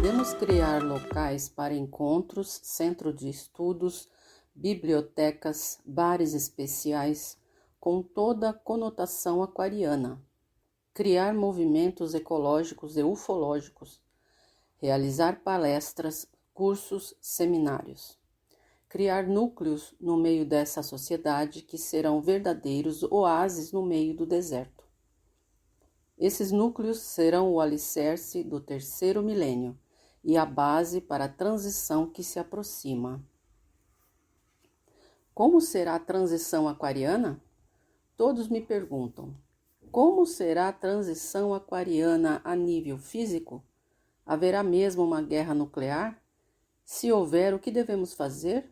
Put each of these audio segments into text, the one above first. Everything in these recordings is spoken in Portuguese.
Podemos criar locais para encontros, centro de estudos, bibliotecas, bares especiais, com toda a conotação aquariana. Criar movimentos ecológicos e ufológicos. Realizar palestras, cursos, seminários. Criar núcleos no meio dessa sociedade que serão verdadeiros oásis no meio do deserto. Esses núcleos serão o alicerce do terceiro milênio e a base para a transição que se aproxima. Como será a transição aquariana? Todos me perguntam. Como será a transição aquariana a nível físico? Haverá mesmo uma guerra nuclear? Se houver, o que devemos fazer?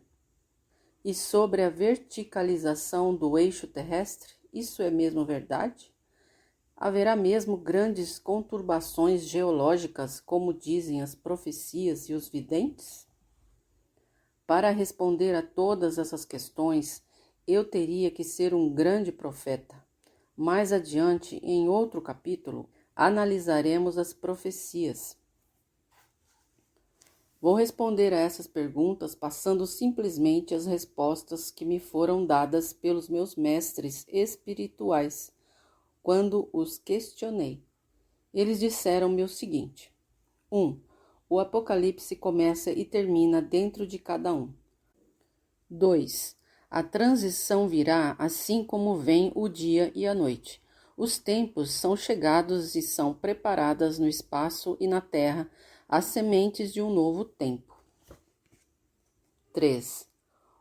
E sobre a verticalização do eixo terrestre, isso é mesmo verdade? Haverá mesmo grandes conturbações geológicas, como dizem as profecias e os videntes? Para responder a todas essas questões, eu teria que ser um grande profeta. Mais adiante, em outro capítulo, analisaremos as profecias. Vou responder a essas perguntas passando simplesmente as respostas que me foram dadas pelos meus mestres espirituais, quando os questionei. Eles disseram-me o seguinte: 1. O Apocalipse começa e termina dentro de cada um. 2. A transição virá assim como vem o dia e a noite. Os tempos são chegados e são preparadas no espaço e na terra as sementes de um novo tempo. 3.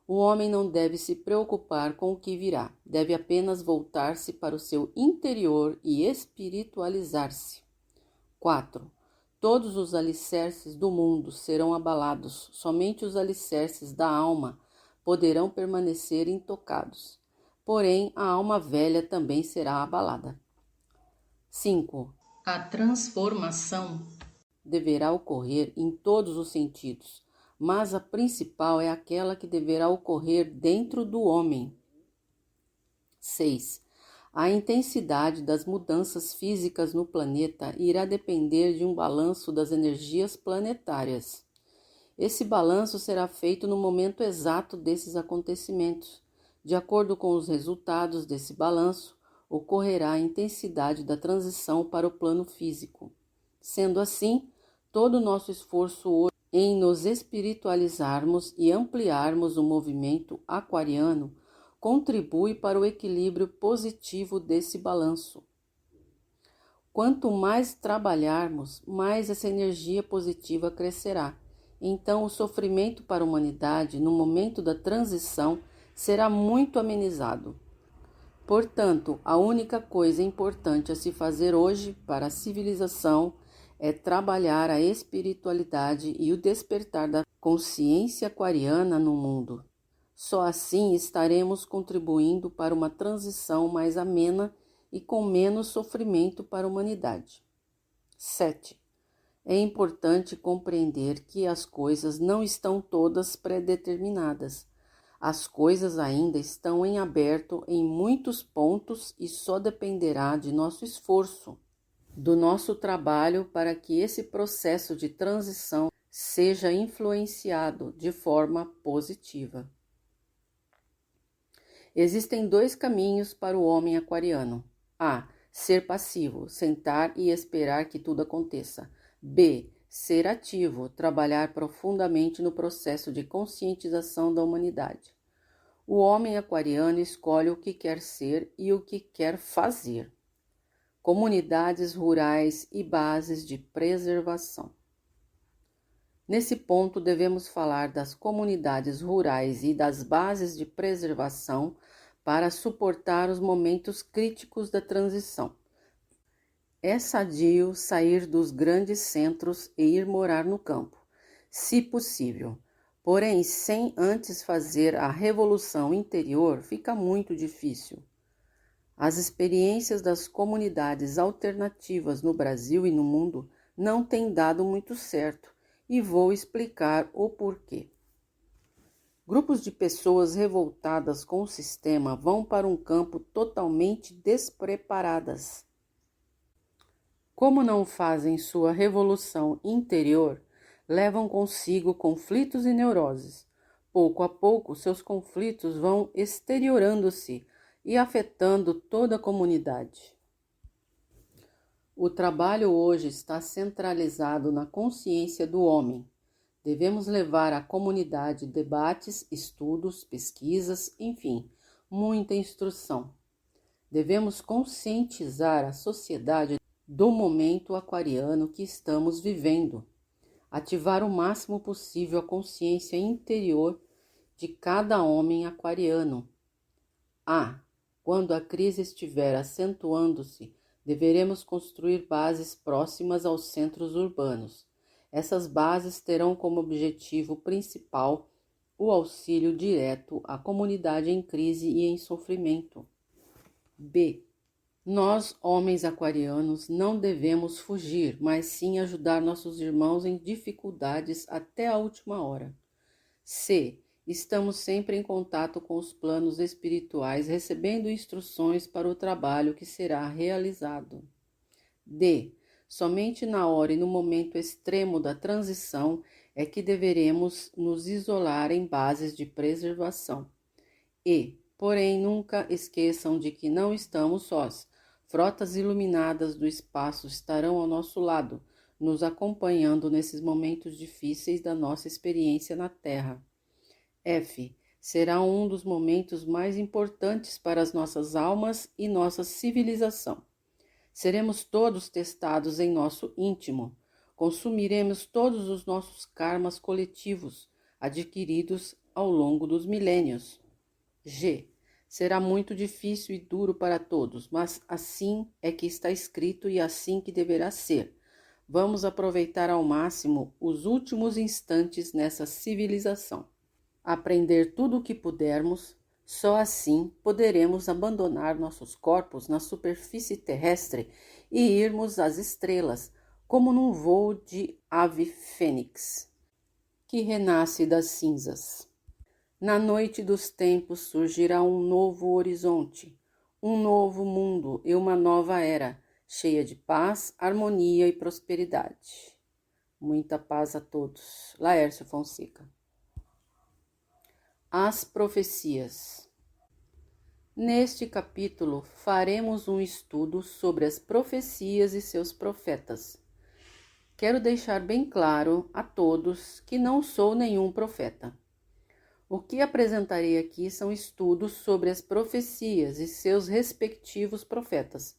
O homem não deve se preocupar com o que virá, deve apenas voltar-se para o seu interior e espiritualizar-se. 4. Todos os alicerces do mundo serão abalados, somente os alicerces da alma poderão permanecer intocados. Porém, a alma velha também será abalada. 5. A transformação deverá ocorrer em todos os sentidos, mas a principal é aquela que deverá ocorrer dentro do homem. 6. A intensidade das mudanças físicas no planeta irá depender de um balanço das energias planetárias. Esse balanço será feito no momento exato desses acontecimentos. De acordo com os resultados desse balanço, ocorrerá a intensidade da transição para o plano físico. Sendo assim, todo o nosso esforço hoje em nos espiritualizarmos e ampliarmos o movimento aquariano contribui para o equilíbrio positivo desse balanço. Quanto mais trabalharmos, mais essa energia positiva crescerá. Então, o sofrimento para a humanidade no momento da transição será muito amenizado. Portanto, a única coisa importante a se fazer hoje para a civilização é trabalhar a espiritualidade e o despertar da consciência aquariana no mundo. Só assim estaremos contribuindo para uma transição mais amena e com menos sofrimento para a humanidade. 7. É importante compreender que as coisas não estão todas predeterminadas. As coisas ainda estão em aberto em muitos pontos e só dependerá de nosso esforço, do nosso trabalho para que esse processo de transição seja influenciado de forma positiva. Existem 2 caminhos para o homem aquariano. A. Ser passivo, sentar e esperar que tudo aconteça. B. Ser ativo, trabalhar profundamente no processo de conscientização da humanidade. O homem aquariano escolhe o que quer ser e o que quer fazer. Comunidades rurais e bases de preservação. Nesse ponto, devemos falar das comunidades rurais e das bases de preservação para suportar os momentos críticos da transição. É sadio sair dos grandes centros e ir morar no campo, se possível. Porém, sem antes fazer a revolução interior, fica muito difícil. As experiências das comunidades alternativas no Brasil e no mundo não têm dado muito certo, e vou explicar o porquê. Grupos de pessoas revoltadas com o sistema vão para um campo totalmente despreparadas. Como não fazem sua revolução interior, levam consigo conflitos e neuroses. Pouco a pouco, seus conflitos vão exteriorando-se e afetando toda a comunidade. O trabalho hoje está centralizado na consciência do homem. Devemos levar à comunidade debates, estudos, pesquisas, enfim, muita instrução. Devemos conscientizar a sociedade do momento aquariano que estamos vivendo, ativar o máximo possível a consciência interior de cada homem aquariano. Quando a crise estiver acentuando-se, deveremos construir bases próximas aos centros urbanos. Essas bases terão como objetivo principal o auxílio direto à comunidade em crise e em sofrimento. B. Nós, homens aquarianos, não devemos fugir, mas sim ajudar nossos irmãos em dificuldades até a última hora. C. Estamos sempre em contato com os planos espirituais, recebendo instruções para o trabalho que será realizado. D. Somente na hora e no momento extremo da transição é que deveremos nos isolar em bases de preservação. Porém, nunca esqueçam de que não estamos sós. Frotas iluminadas do espaço estarão ao nosso lado, nos acompanhando nesses momentos difíceis da nossa experiência na Terra. F. Será um dos momentos mais importantes para as nossas almas e nossa civilização. Seremos todos testados em nosso íntimo. Consumiremos todos os nossos karmas coletivos, adquiridos ao longo dos milênios. G. Será muito difícil e duro para todos, mas assim é que está escrito e assim que deverá ser. Vamos aproveitar ao máximo os últimos instantes nessa civilização. Aprender tudo o que pudermos, só assim poderemos abandonar nossos corpos na superfície terrestre e irmos às estrelas, como num voo de ave fênix, que renasce das cinzas. Na noite dos tempos surgirá um novo horizonte, um novo mundo e uma nova era, cheia de paz, harmonia e prosperidade. Muita paz a todos. Laércio Fonseca. As profecias. Neste capítulo, faremos um estudo sobre as profecias e seus profetas. Quero deixar bem claro a todos que não sou nenhum profeta. O que apresentarei aqui são estudos sobre as profecias e seus respectivos profetas,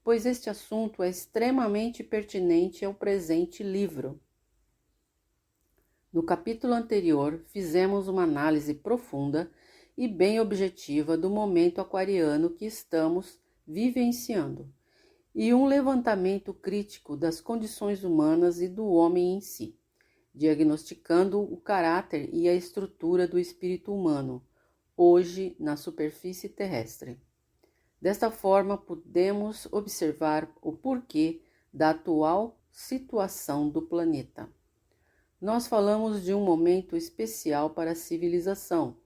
pois este assunto é extremamente pertinente ao presente livro. No capítulo anterior, fizemos uma análise profunda e bem objetiva do momento aquariano que estamos vivenciando, e um levantamento crítico das condições humanas e do homem em si, diagnosticando o caráter e a estrutura do espírito humano, hoje na superfície terrestre. Desta forma, podemos observar o porquê da atual situação do planeta. Nós falamos de um momento especial para a civilização,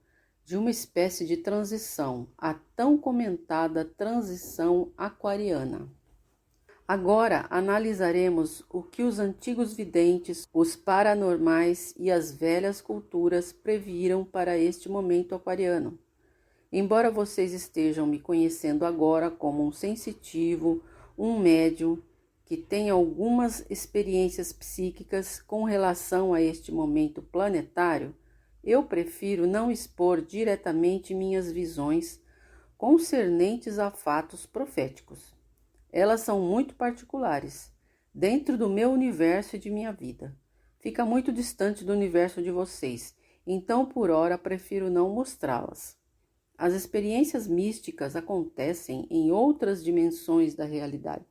de uma espécie de transição, a tão comentada transição aquariana. Agora analisaremos o que os antigos videntes, os paranormais e as velhas culturas previram para este momento aquariano. Embora vocês estejam me conhecendo agora como um sensitivo, um médium, que tem algumas experiências psíquicas com relação a este momento planetário, eu prefiro não expor diretamente minhas visões concernentes a fatos proféticos. Elas são muito particulares, dentro do meu universo e de minha vida. Fica muito distante do universo de vocês, então por ora prefiro não mostrá-las. As experiências místicas acontecem em outras dimensões da realidade.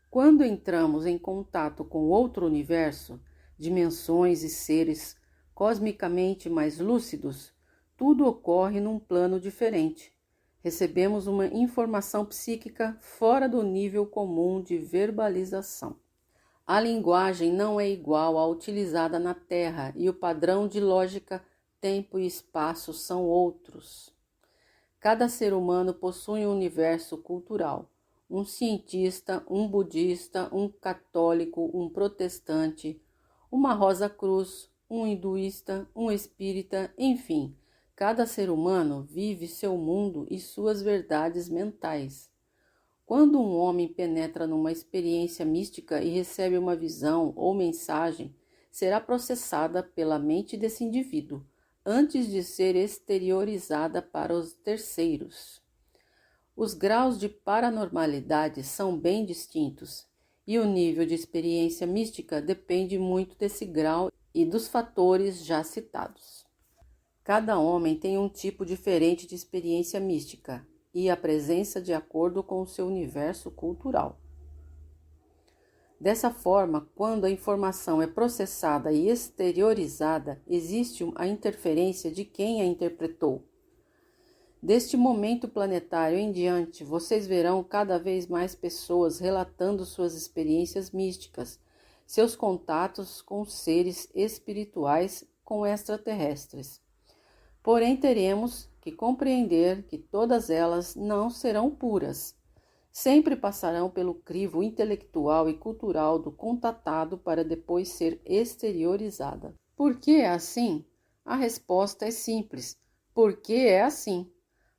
Quando entramos em contato com outro universo, dimensões e seres cosmicamente mais lúcidos, tudo ocorre num plano diferente. Recebemos uma informação psíquica fora do nível comum de verbalização. A linguagem não é igual à utilizada na Terra e o padrão de lógica, tempo e espaço são outros. Cada ser humano possui um universo cultural. Um cientista, um budista, um católico, um protestante, uma Rosa Cruz, um hinduísta, um espírita, enfim, cada ser humano vive seu mundo e suas verdades mentais. Quando um homem penetra numa experiência mística e recebe uma visão ou mensagem, será processada pela mente desse indivíduo, antes de ser exteriorizada para os terceiros. Os graus de paranormalidade são bem distintos, e o nível de experiência mística depende muito desse grau e dos fatores já citados. Cada homem tem um tipo diferente de experiência mística e a presença de acordo com o seu universo cultural. Dessa forma, quando a informação é processada e exteriorizada, existe a interferência de quem a interpretou. Deste momento planetário em diante, vocês verão cada vez mais pessoas relatando suas experiências místicas, seus contatos com seres espirituais, com extraterrestres. Porém, teremos que compreender que todas elas não serão puras. Sempre passarão pelo crivo intelectual e cultural do contatado para depois ser exteriorizada. Por que é assim? A resposta é simples. Porque é assim.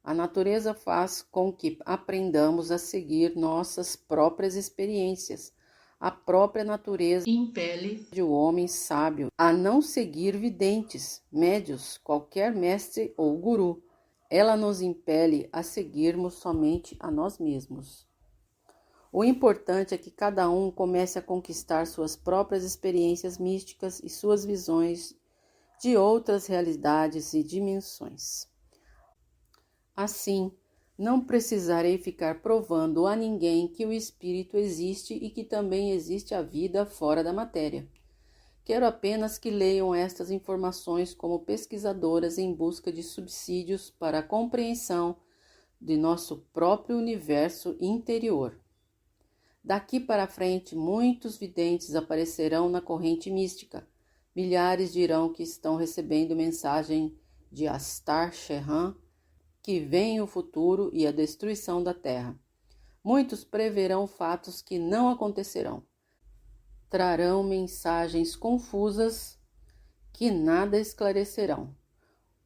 A natureza faz com que aprendamos a seguir nossas próprias experiências. A própria natureza impele o homem sábio a não seguir videntes, médios, qualquer mestre ou guru. Ela nos impele a seguirmos somente a nós mesmos. O importante é que cada um comece a conquistar suas próprias experiências místicas e suas visões de outras realidades e dimensões. Assim, não precisarei ficar provando a ninguém que o espírito existe e que também existe a vida fora da matéria. Quero apenas que leiam estas informações como pesquisadoras em busca de subsídios para a compreensão de nosso próprio universo interior. Daqui para frente, muitos videntes aparecerão na corrente mística. Milhares dirão que estão recebendo mensagem de Astar Shehan, que vem o futuro e a destruição da Terra. Muitos preverão fatos que não acontecerão. Trarão mensagens confusas que nada esclarecerão.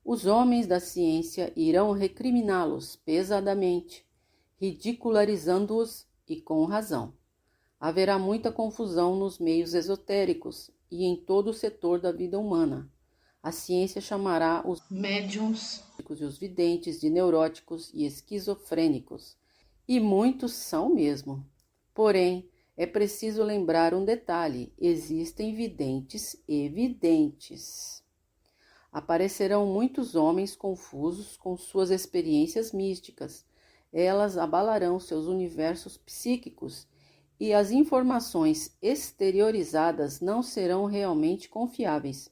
Os homens da ciência irão recriminá-los pesadamente, ridicularizando-os e com razão. Haverá muita confusão nos meios esotéricos e em todo o setor da vida humana. A ciência chamará os médiums e os videntes de neuróticos e esquizofrênicos, e muitos são mesmo. Porém, é preciso lembrar um detalhe: existem videntes e videntes. Aparecerão muitos homens confusos com suas experiências místicas. Elas abalarão seus universos psíquicos e as informações exteriorizadas não serão realmente confiáveis.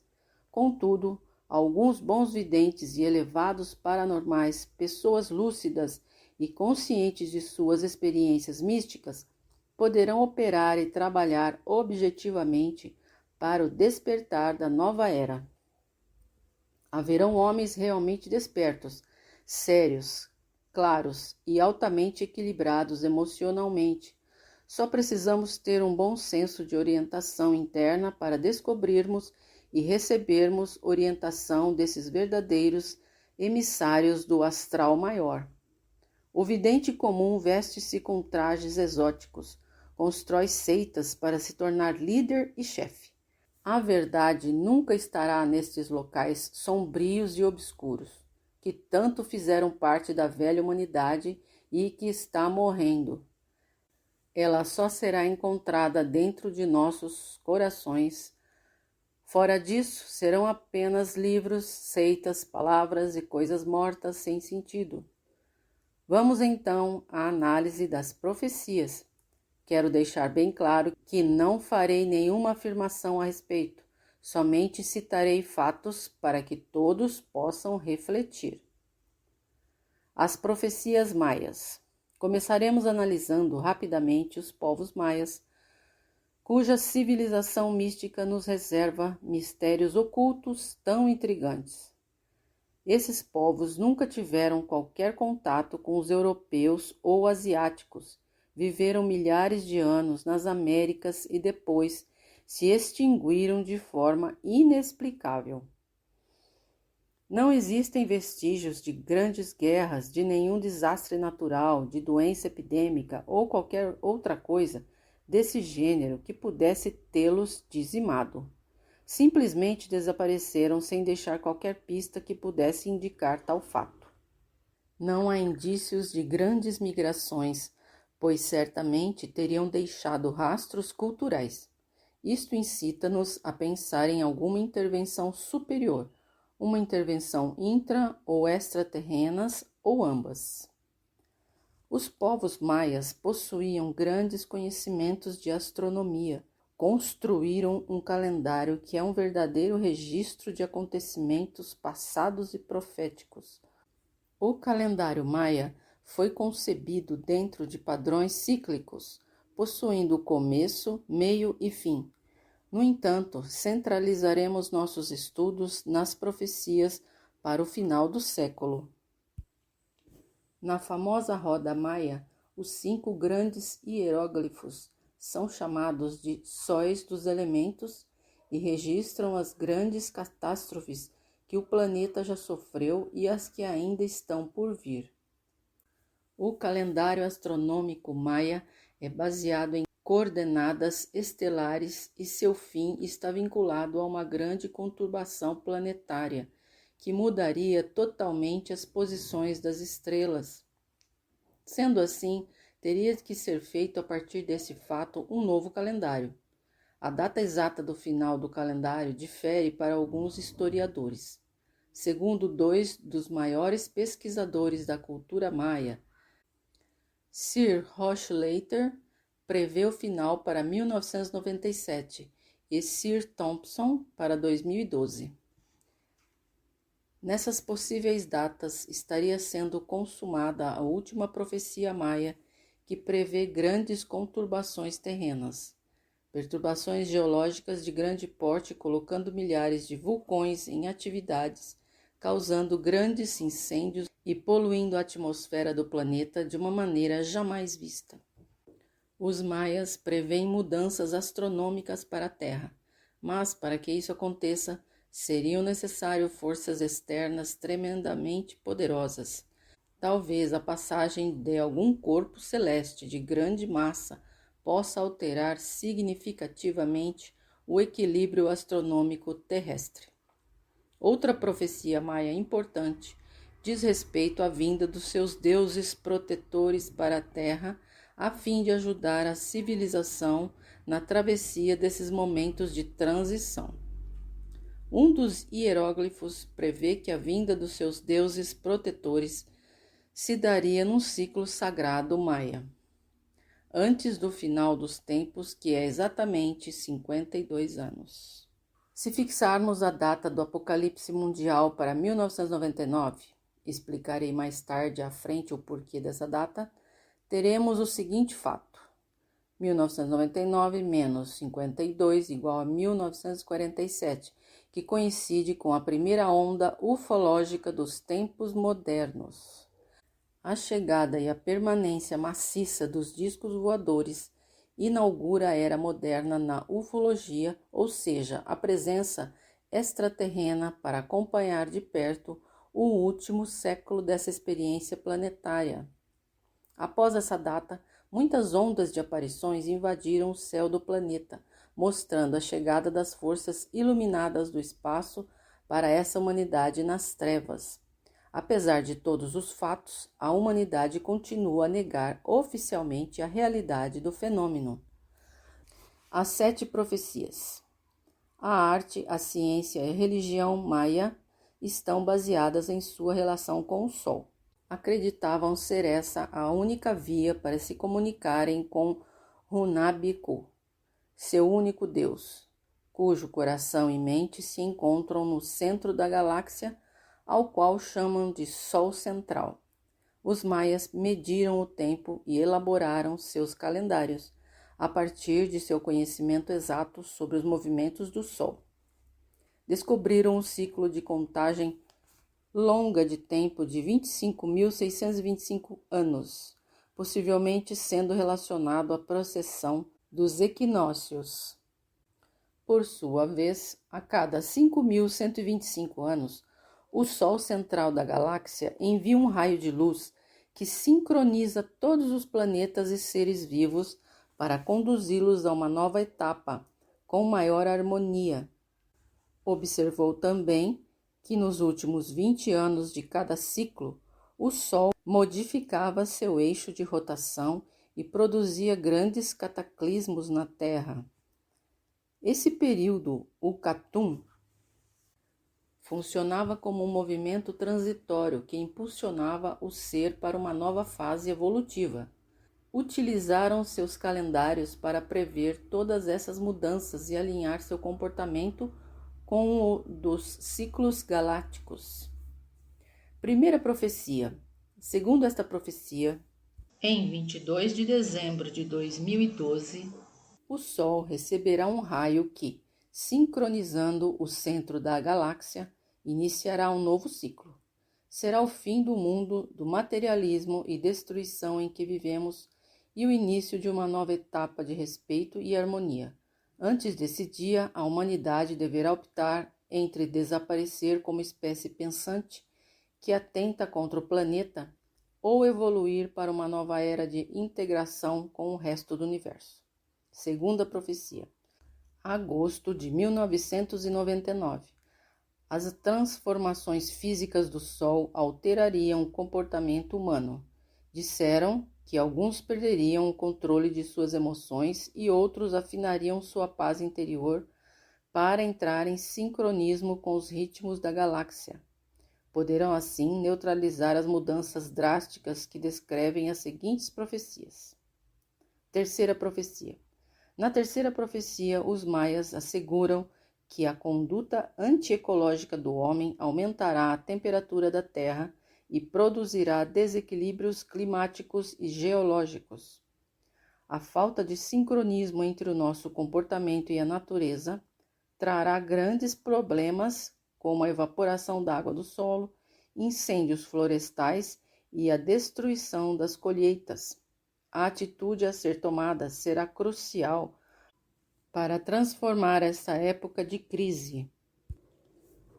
Contudo, alguns bons videntes e elevados paranormais, pessoas lúcidas e conscientes de suas experiências místicas, poderão operar e trabalhar objetivamente para o despertar da nova era. Haverão homens realmente despertos, sérios, claros e altamente equilibrados emocionalmente. Só precisamos ter um bom senso de orientação interna para descobrirmos e recebermos orientação desses verdadeiros emissários do astral maior. O vidente comum veste-se com trajes exóticos, constrói seitas para se tornar líder e chefe. A verdade nunca estará nestes locais sombrios e obscuros, que tanto fizeram parte da velha humanidade e que está morrendo. Ela só será encontrada dentro de nossos corações. Fora disso, serão apenas livros, seitas, palavras e coisas mortas sem sentido. Vamos então à análise das profecias. Quero deixar bem claro que não farei nenhuma afirmação a respeito, somente citarei fatos para que todos possam refletir. As profecias maias. Começaremos analisando rapidamente os povos maias, cuja civilização mística nos reserva mistérios ocultos tão intrigantes. Esses povos nunca tiveram qualquer contato com os europeus ou asiáticos, viveram milhares de anos nas Américas e depois se extinguiram de forma inexplicável. Não existem vestígios de grandes guerras, de nenhum desastre natural, de doença epidêmica ou qualquer outra coisa desse gênero que pudesse tê-los dizimado. Simplesmente desapareceram sem deixar qualquer pista que pudesse indicar tal fato. Não há indícios de grandes migrações, pois certamente teriam deixado rastros culturais. Isto incita-nos a pensar em alguma intervenção superior, uma intervenção intra- ou extraterrenas, ou ambas. Os povos maias possuíam grandes conhecimentos de astronomia, construíram um calendário que é um verdadeiro registro de acontecimentos passados e proféticos. O calendário maia foi concebido dentro de padrões cíclicos, possuindo começo, meio e fim. No entanto, centralizaremos nossos estudos nas profecias para o final do século. Na famosa roda maia, os 5 grandes hieróglifos são chamados de sóis dos elementos e registram as grandes catástrofes que o planeta já sofreu e as que ainda estão por vir. O calendário astronômico maia é baseado em coordenadas estelares e seu fim está vinculado a uma grande conturbação planetária que mudaria totalmente as posições das estrelas. Sendo assim, teria que ser feito a partir desse fato um novo calendário. A data exata do final do calendário difere para alguns historiadores. Segundo 2 dos maiores pesquisadores da cultura maia, Sir Hochleiter prevê o final para 1997 e Sir Thompson para 2012. Nessas possíveis datas estaria sendo consumada a última profecia maia que prevê grandes conturbações terrenas, perturbações geológicas de grande porte colocando milhares de vulcões em atividades, causando grandes incêndios e poluindo a atmosfera do planeta de uma maneira jamais vista. Os maias preveem mudanças astronômicas para a Terra, mas para que isso aconteça, seriam necessárias forças externas tremendamente poderosas. Talvez a passagem de algum corpo celeste de grande massa possa alterar significativamente o equilíbrio astronômico terrestre. Outra profecia maia importante diz respeito à vinda dos seus deuses protetores para a Terra, a fim de ajudar a civilização na travessia desses momentos de transição. Um dos hieróglifos prevê que a vinda dos seus deuses protetores se daria num ciclo sagrado maia, antes do final dos tempos, que é exatamente 52 anos. Se fixarmos a data do Apocalipse Mundial para 1999, explicarei mais tarde à frente o porquê dessa data, teremos o seguinte fato: 1999 menos 52 igual a 1947, que coincide com a primeira onda ufológica dos tempos modernos. A chegada e a permanência maciça dos discos voadores inaugura a era moderna na ufologia, ou seja, a presença extraterrena para acompanhar de perto o último século dessa experiência planetária. Após essa data, muitas ondas de aparições invadiram o céu do planeta, mostrando a chegada das forças iluminadas do espaço para essa humanidade nas trevas. Apesar de todos os fatos, a humanidade continua a negar oficialmente a realidade do fenômeno. As 7 profecias. A arte, a ciência e a religião maia estão baseadas em sua relação com o Sol. Acreditavam ser essa a única via para se comunicarem com Runabiku, seu único Deus, cujo coração e mente se encontram no centro da galáxia, ao qual chamam de Sol Central. Os maias mediram o tempo e elaboraram seus calendários, a partir de seu conhecimento exato sobre os movimentos do Sol. Descobriram um ciclo de contagem longa de tempo de 25.625 anos, possivelmente sendo relacionado à processão dos equinócios. Por sua vez, a cada 5.125 anos, o Sol central da galáxia envia um raio de luz que sincroniza todos os planetas e seres vivos para conduzi-los a uma nova etapa, com maior harmonia. Observou também que nos últimos 20 anos de cada ciclo, o Sol modificava seu eixo de rotação e produzia grandes cataclismos na Terra. Esse período, o Catum, funcionava como um movimento transitório que impulsionava o ser para uma nova fase evolutiva. Utilizaram seus calendários para prever todas essas mudanças e alinhar seu comportamento com o dos ciclos galácticos. Primeira profecia. Segundo esta profecia, em 22 de dezembro de 2012, o Sol receberá um raio que, sincronizando o centro da galáxia, iniciará um novo ciclo. Será o fim do mundo do materialismo e destruição em que vivemos e o início de uma nova etapa de respeito e harmonia. Antes desse dia, a humanidade deverá optar entre desaparecer como espécie pensante que atenta contra o planeta ou evoluir para uma nova era de integração com o resto do universo. Segunda profecia. Agosto de 1999. As transformações físicas do Sol alterariam o comportamento humano. Disseram que alguns perderiam o controle de suas emoções e outros afinariam sua paz interior para entrar em sincronismo com os ritmos da galáxia. Poderão assim neutralizar as mudanças drásticas que descrevem as seguintes profecias. Terceira profecia. Na terceira profecia, os maias asseguram que a conduta antiecológica do homem aumentará a temperatura da Terra e produzirá desequilíbrios climáticos e geológicos. A falta de sincronismo entre o nosso comportamento e a natureza trará grandes problemas como a evaporação da água do solo, incêndios florestais e a destruição das colheitas. A atitude a ser tomada será crucial para transformar essa época de crise.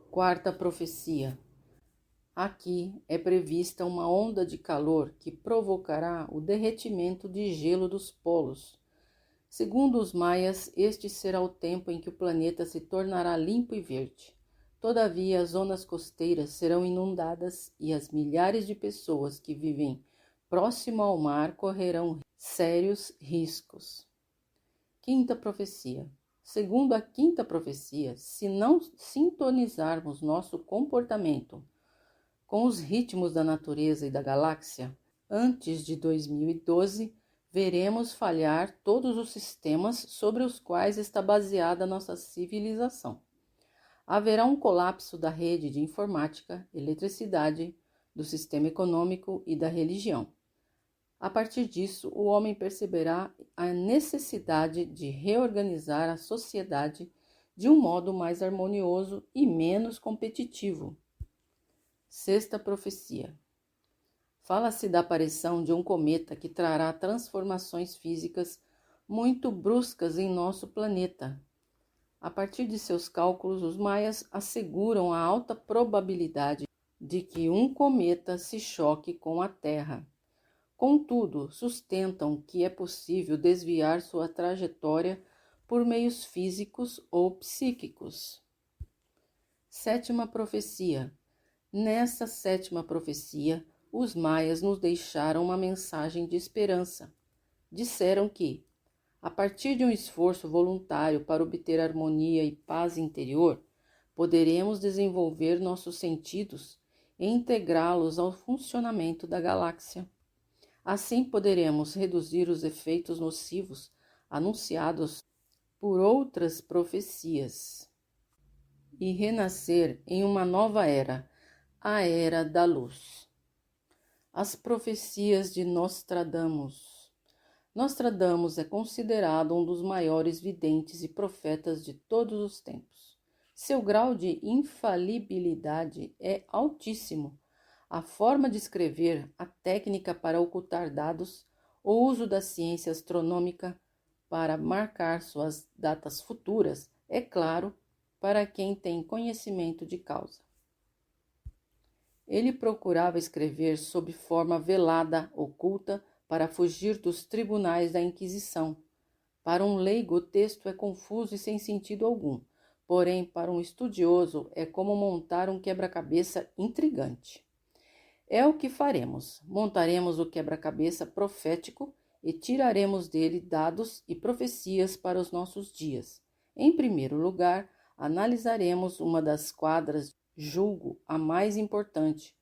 Quarta profecia. Aqui é prevista uma onda de calor que provocará o derretimento de gelo dos polos. Segundo os maias, este será o tempo em que o planeta se tornará limpo e verde. Todavia, as zonas costeiras serão inundadas e as milhares de pessoas que vivem próximo ao mar correrão sérios riscos. Quinta profecia. Segundo a quinta profecia, se não sintonizarmos nosso comportamento com os ritmos da natureza e da galáxia, antes de 2012, veremos falhar todos os sistemas sobre os quais está baseada nossa civilização. Haverá um colapso da rede de informática, eletricidade, do sistema econômico e da religião. A partir disso, o homem perceberá a necessidade de reorganizar a sociedade de um modo mais harmonioso e menos competitivo. Sexta profecia. Fala-se da aparição de um cometa que trará transformações físicas muito bruscas em nosso planeta. A partir de seus cálculos, os maias asseguram a alta probabilidade de que um cometa se choque com a Terra. Contudo, sustentam que é possível desviar sua trajetória por meios físicos ou psíquicos. Sétima profecia. Nessa sétima profecia, os maias nos deixaram uma mensagem de esperança. Disseram que, a partir de um esforço voluntário para obter harmonia e paz interior, poderemos desenvolver nossos sentidos e integrá-los ao funcionamento da galáxia. Assim poderemos reduzir os efeitos nocivos anunciados por outras profecias e renascer em uma nova era, a Era da Luz. As profecias de Nostradamus. Nostradamus é considerado um dos maiores videntes e profetas de todos os tempos. Seu grau de infalibilidade é altíssimo. A forma de escrever, a técnica para ocultar dados, o uso da ciência astronômica para marcar suas datas futuras É claro, para quem tem conhecimento de causa. Ele procurava escrever sob forma velada, oculta, para fugir dos tribunais da Inquisição. Para um leigo, o texto é confuso e sem sentido algum, porém, para um estudioso, é como montar um quebra-cabeça intrigante. É o que faremos. Montaremos o quebra-cabeça profético e tiraremos dele dados e profecias para os nossos dias. Em primeiro lugar, analisaremos uma das quadras, julgo a mais importante,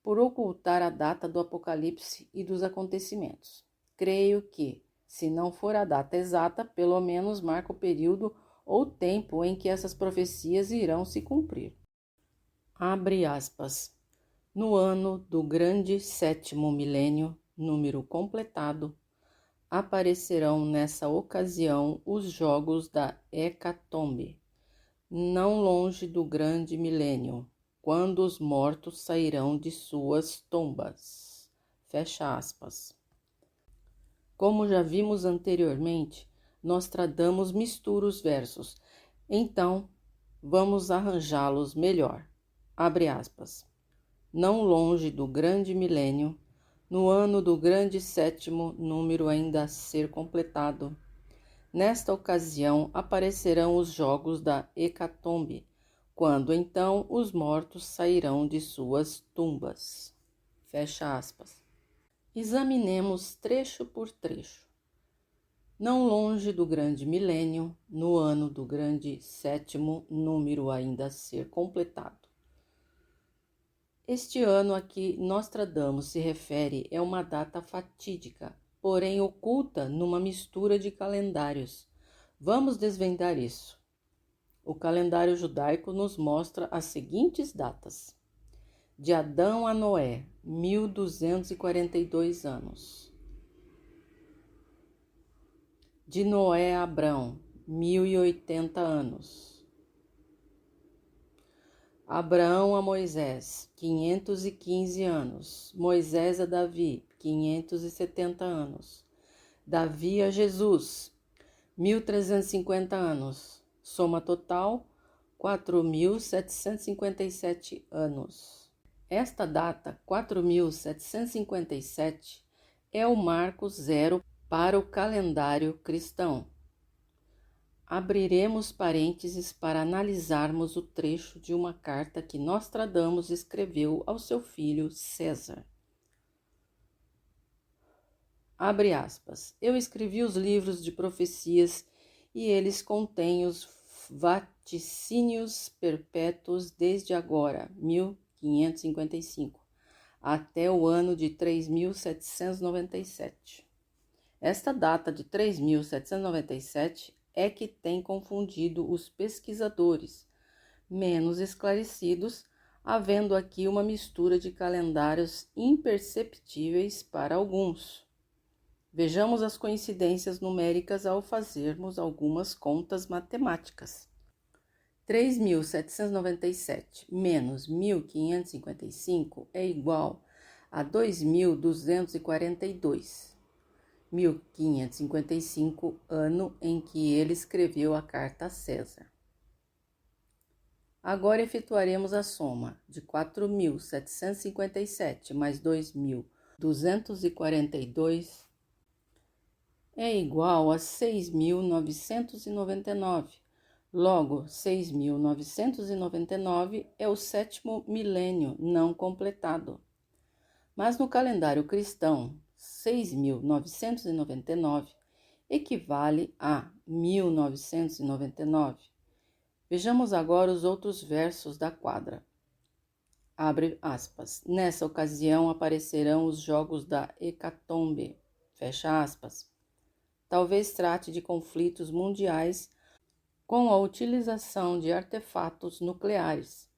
por ocultar a data do Apocalipse e dos acontecimentos. Creio que, se não for a data exata, pelo menos marca o período ou tempo em que essas profecias irão se cumprir. Abre aspas. No ano do grande sétimo milênio, número completado, aparecerão nessa ocasião os jogos da Hecatombe, não longe do grande milênio, quando os mortos sairão de suas tombas. Fecha aspas. Como já vimos anteriormente, Nostradamus mistura os versos, então vamos arranjá-los melhor. Abre aspas. Não longe do grande milênio, no ano do grande sétimo número ainda a ser completado. Nesta ocasião aparecerão os jogos da Hecatombe, quando então os mortos sairão de suas tumbas. Fecha aspas. Examinemos trecho por trecho. Não longe do grande milênio, no ano do grande sétimo número ainda a ser completado. Este ano a que Nostradamus se refere é uma data fatídica, porém oculta numa mistura de calendários. Vamos desvendar isso. O calendário judaico nos mostra as seguintes datas. De Adão a Noé, 1242 anos. De Noé a Abrão, 1080 anos. Abraão a Moisés, 515 anos. Moisés a Davi, 570 anos. Davi a Jesus, 1350 anos. Soma total, 4.757 anos. Esta data, 4.757, é o marco zero para o calendário cristão. Abriremos parênteses para analisarmos o trecho de uma carta que Nostradamus escreveu ao seu filho César. Abre aspas. Eu escrevi os livros de profecias e eles contêm os vaticínios perpétuos desde agora, 1555, até o ano de 3797. Esta data de 3797 é que tem confundido os pesquisadores, menos esclarecidos, havendo aqui uma mistura de calendários imperceptíveis para alguns. Vejamos as coincidências numéricas ao fazermos algumas contas matemáticas. 3.797 menos 1.555 é igual a 2.242. 1555, ano em que ele escreveu a carta a César. Agora efetuaremos a soma de 4.757 mais 2.242 é igual a 6.999. Logo, 6.999 é o sétimo milênio não completado. Mas no calendário cristão, 6.999 equivale a 1999. Vejamos agora os outros versos da quadra. Abre aspas. Nessa ocasião aparecerão os jogos da Hecatombe. Fecha aspas. Talvez trate de conflitos mundiais com a utilização de artefatos nucleares.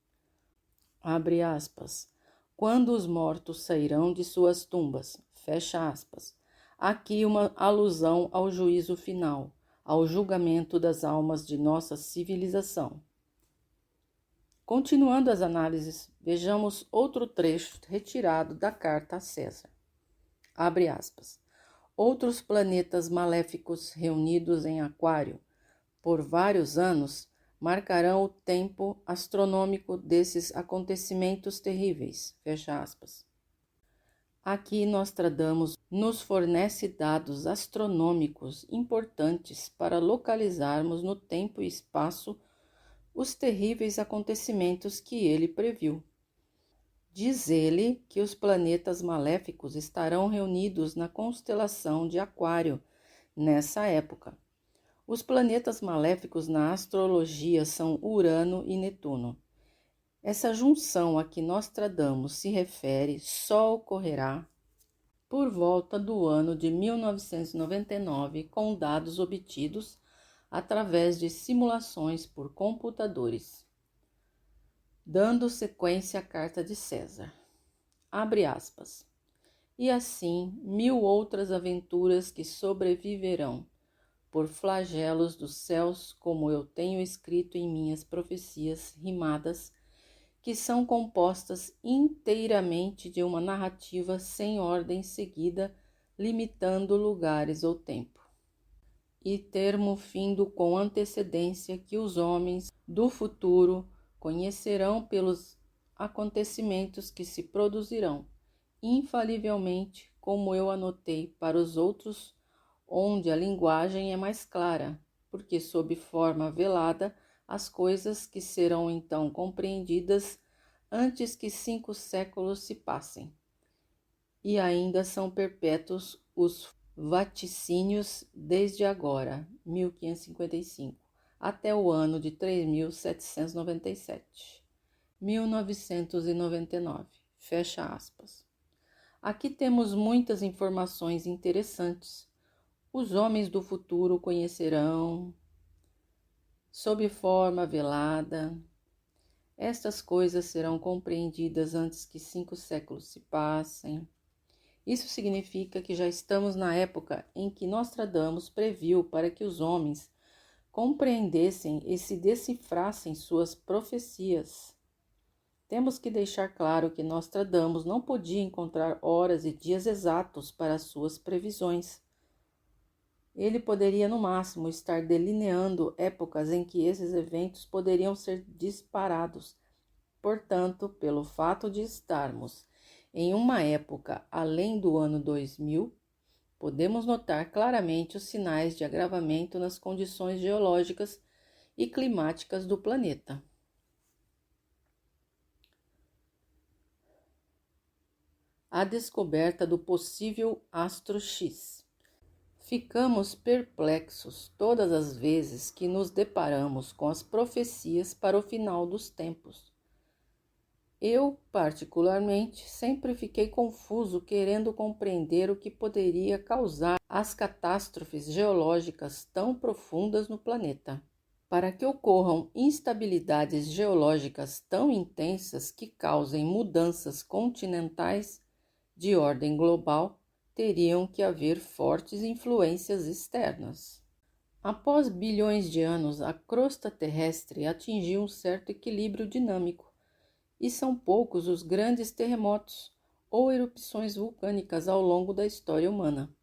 Abre aspas. Quando os mortos sairão de suas tumbas. Fecha aspas. Aqui uma alusão ao juízo final, ao julgamento das almas de nossa civilização. Continuando as análises, vejamos outro trecho retirado da carta a César. Abre aspas. Outros planetas maléficos reunidos em Aquário por vários anos, marcarão o tempo astronômico desses acontecimentos terríveis. Fecha aspas. Aqui Nostradamus nos fornece dados astronômicos importantes para localizarmos no tempo e espaço os terríveis acontecimentos que ele previu. Diz ele que os planetas maléficos estarão reunidos na constelação de Aquário nessa época. Os planetas maléficos na astrologia são Urano e Netuno. Essa junção a que Nostradamus se refere só ocorrerá por volta do ano de 1999, com dados obtidos através de simulações por computadores. Dando sequência à carta de César. Abre aspas. E assim 1000 outras aventuras que sobreviverão por flagelos dos céus, como eu tenho escrito em minhas profecias rimadas, que são compostas inteiramente de uma narrativa sem ordem seguida, limitando lugares ou tempo, e termo findo com antecedência que os homens do futuro conhecerão pelos acontecimentos que se produzirão, infalivelmente, como eu anotei para os outros, onde a linguagem é mais clara, porque sob forma velada as coisas que serão então compreendidas antes que 5 séculos se passem. E ainda são perpétuos os vaticínios desde agora, 1555, até o ano de 3797, 1999. Fecha aspas. Aqui temos muitas informações interessantes. Os homens do futuro conhecerão, sob forma velada. Estas coisas serão compreendidas antes que 5 séculos se passem. Isso significa que já estamos na época em que Nostradamus previu para que os homens compreendessem e se decifrassem suas profecias. Temos que deixar claro que Nostradamus não podia encontrar horas e dias exatos para suas previsões. Ele poderia, no máximo, estar delineando épocas em que esses eventos poderiam ser disparados. Portanto, pelo fato de estarmos em uma época além do ano 2000, podemos notar claramente os sinais de agravamento nas condições geológicas e climáticas do planeta. A descoberta do possível astro X. Ficamos perplexos todas as vezes que nos deparamos com as profecias para o final dos tempos. Eu, particularmente, sempre fiquei confuso querendo compreender o que poderia causar as catástrofes geológicas tão profundas no planeta. Para que ocorram instabilidades geológicas tão intensas que causem mudanças continentais de ordem global, teriam que haver fortes influências externas. Após bilhões de anos, a crosta terrestre atingiu um certo equilíbrio dinâmico, e são poucos os grandes terremotos ou erupções vulcânicas ao longo da história humana.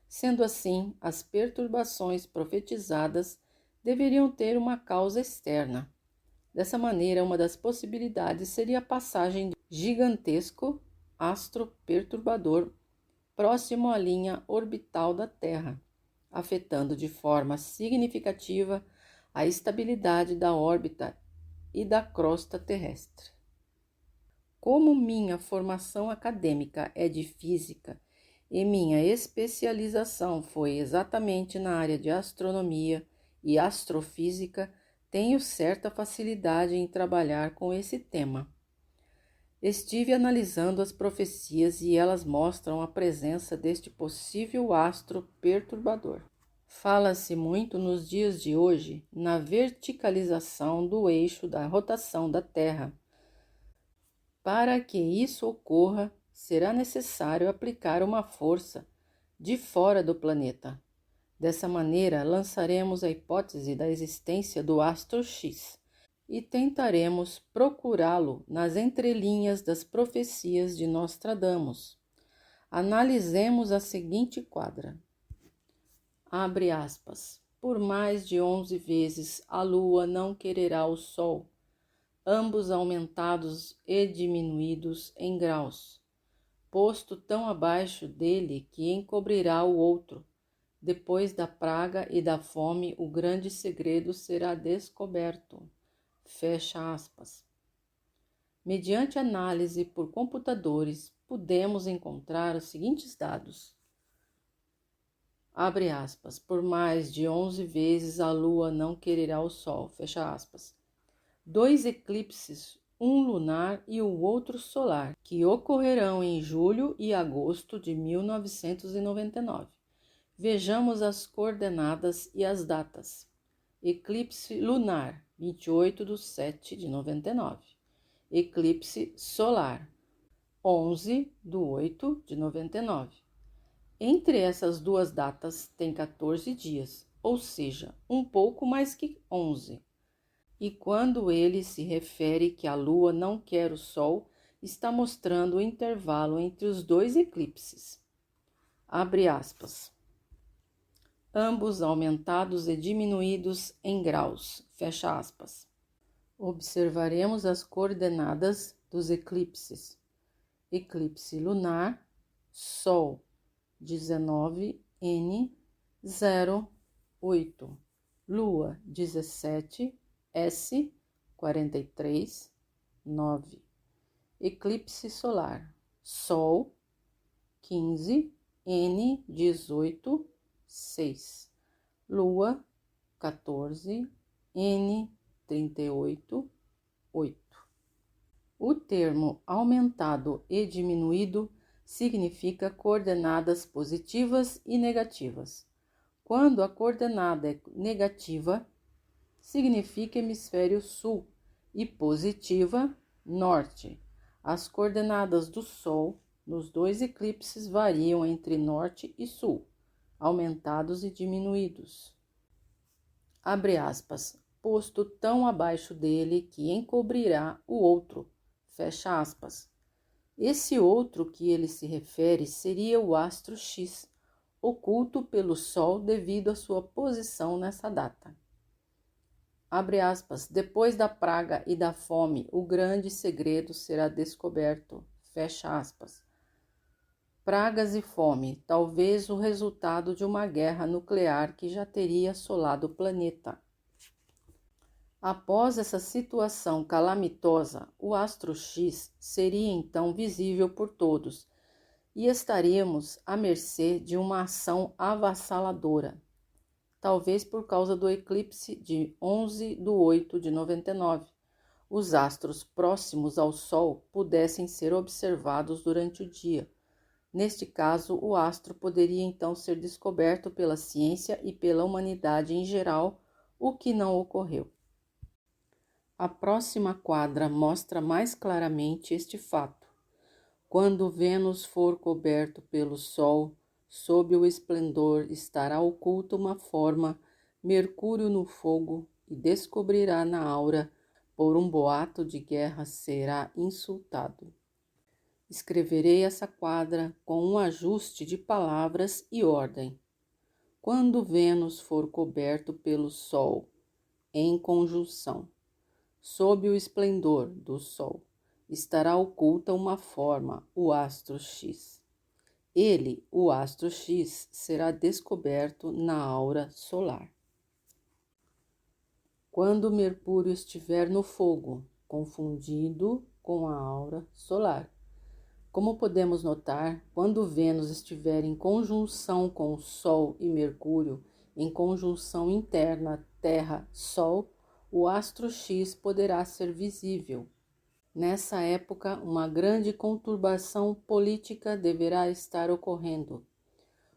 Sendo assim, as perturbações profetizadas deveriam ter uma causa externa. Dessa maneira, uma das possibilidades seria a passagem de gigantesco astro perturbador próximo à linha orbital da Terra, afetando de forma significativa a estabilidade da órbita e da crosta terrestre. Como minha formação acadêmica é de física e minha especialização foi exatamente na área de astronomia e astrofísica, tenho certa facilidade em trabalhar com esse tema. Estive analisando as profecias e elas mostram a presença deste possível astro perturbador. Fala-se muito nos dias de hoje na verticalização do eixo da rotação da Terra. Para que isso ocorra, será necessário aplicar uma força de fora do planeta. Dessa maneira, lançaremos a hipótese da existência do astro X e tentaremos procurá-lo nas entrelinhas das profecias de Nostradamus. Analisemos a seguinte quadra. Abre aspas. por mais de 11 vezes a lua não quererá o sol, ambos aumentados e diminuídos em graus, posto tão abaixo dele que encobrirá o outro. Depois da praga e da fome, o grande segredo será descoberto. Fecha aspas. Mediante análise por computadores, podemos encontrar os seguintes dados. Abre aspas, por mais de 11 vezes a lua não quererá o sol. Fecha aspas. 2 eclipses, um lunar e o outro solar, que ocorrerão em julho e agosto de 1999. Vejamos as coordenadas e as datas. Eclipse lunar, 28/7/99. Eclipse solar, 11/8/99. Entre essas duas datas tem 14 dias, ou seja, um pouco mais que 11. E quando ele se refere que a lua não quer o sol, está mostrando o intervalo entre os dois eclipses. Abre aspas. Ambos aumentados e diminuídos em graus, fecha aspas. Observaremos as coordenadas dos eclipses. Eclipse lunar, Sol, 19N08, Lua, 17S43,9. Eclipse solar, Sol, 15N18, 6, Lua, 14, N38, 8. O termo aumentado e diminuído significa coordenadas positivas e negativas. Quando a coordenada é negativa, significa hemisfério sul e positiva, norte. As coordenadas do Sol nos dois eclipses variam entre norte e sul, aumentados e diminuídos. Abre aspas, posto tão abaixo dele que encobrirá o outro. Fecha aspas. Esse outro que ele se refere seria o astro X, oculto pelo Sol devido à sua posição nessa data. Abre aspas, depois da praga e da fome, o grande segredo será descoberto. Fecha aspas. Pragas e fome, talvez o resultado de uma guerra nuclear que já teria assolado o planeta. Após essa situação calamitosa, o astro X seria então visível por todos e estaríamos à mercê de uma ação avassaladora, talvez por causa do eclipse de 11/8/99. Os astros próximos ao Sol pudessem ser observados durante o dia. Neste caso, o astro poderia então ser descoberto pela ciência e pela humanidade em geral, o que não ocorreu. A próxima quadra mostra mais claramente este fato. Quando Vênus for coberto pelo Sol, sob o esplendor estará oculta uma forma, Mercúrio no fogo, e descobrirá na aura, por um boato de guerra será insultado. Escreverei essa quadra com um ajuste de palavras e ordem. Quando Vênus for coberto pelo Sol, em conjunção, sob o esplendor do Sol, estará oculta uma forma, o astro X. Ele, o astro X, será descoberto na aura solar. Quando Mercúrio estiver no fogo, confundido com a aura solar. Como podemos notar, quando Vênus estiver em conjunção com o Sol e Mercúrio, em conjunção interna Terra-Sol, o astro X poderá ser visível. Nessa época, uma grande conturbação política deverá estar ocorrendo.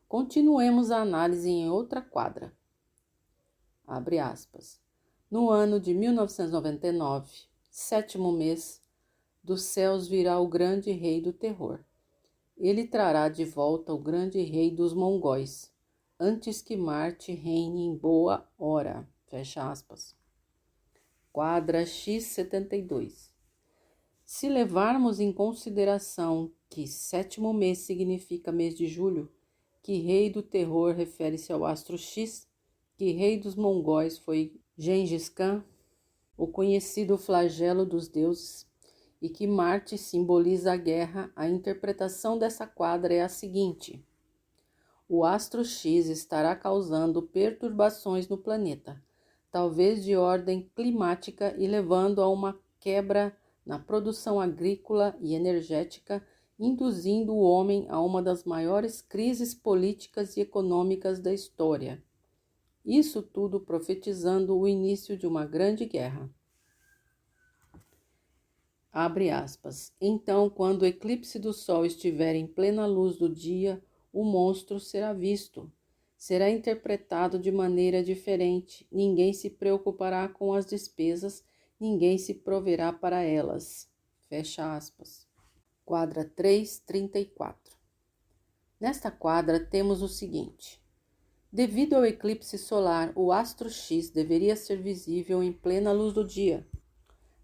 Continuemos a análise em outra quadra. Abre aspas. No ano de 1999, 7º mês, dos céus virá o grande rei do terror. Ele trará de volta o grande rei dos mongóis, antes que Marte reine em boa hora. Fecha aspas. Quadra X72. Se levarmos em consideração que 7º mês significa mês de julho, que rei do terror refere-se ao astro X, que rei dos mongóis foi Gengis Khan, o conhecido flagelo dos deuses, e que Marte simboliza a guerra, a interpretação dessa quadra é a seguinte: o astro X estará causando perturbações no planeta, talvez de ordem climática e levando a uma quebra na produção agrícola e energética, induzindo o homem a uma das maiores crises políticas e econômicas da história. Isso tudo profetizando o início de uma grande guerra. Abre aspas. Então, quando o eclipse do Sol estiver em plena luz do dia, o monstro será visto. Será interpretado de maneira diferente. Ninguém se preocupará com as despesas, ninguém se proverá para elas. Fecha aspas. Quadra 334. Nesta quadra temos o seguinte: devido ao eclipse solar, o astro X deveria ser visível em plena luz do dia,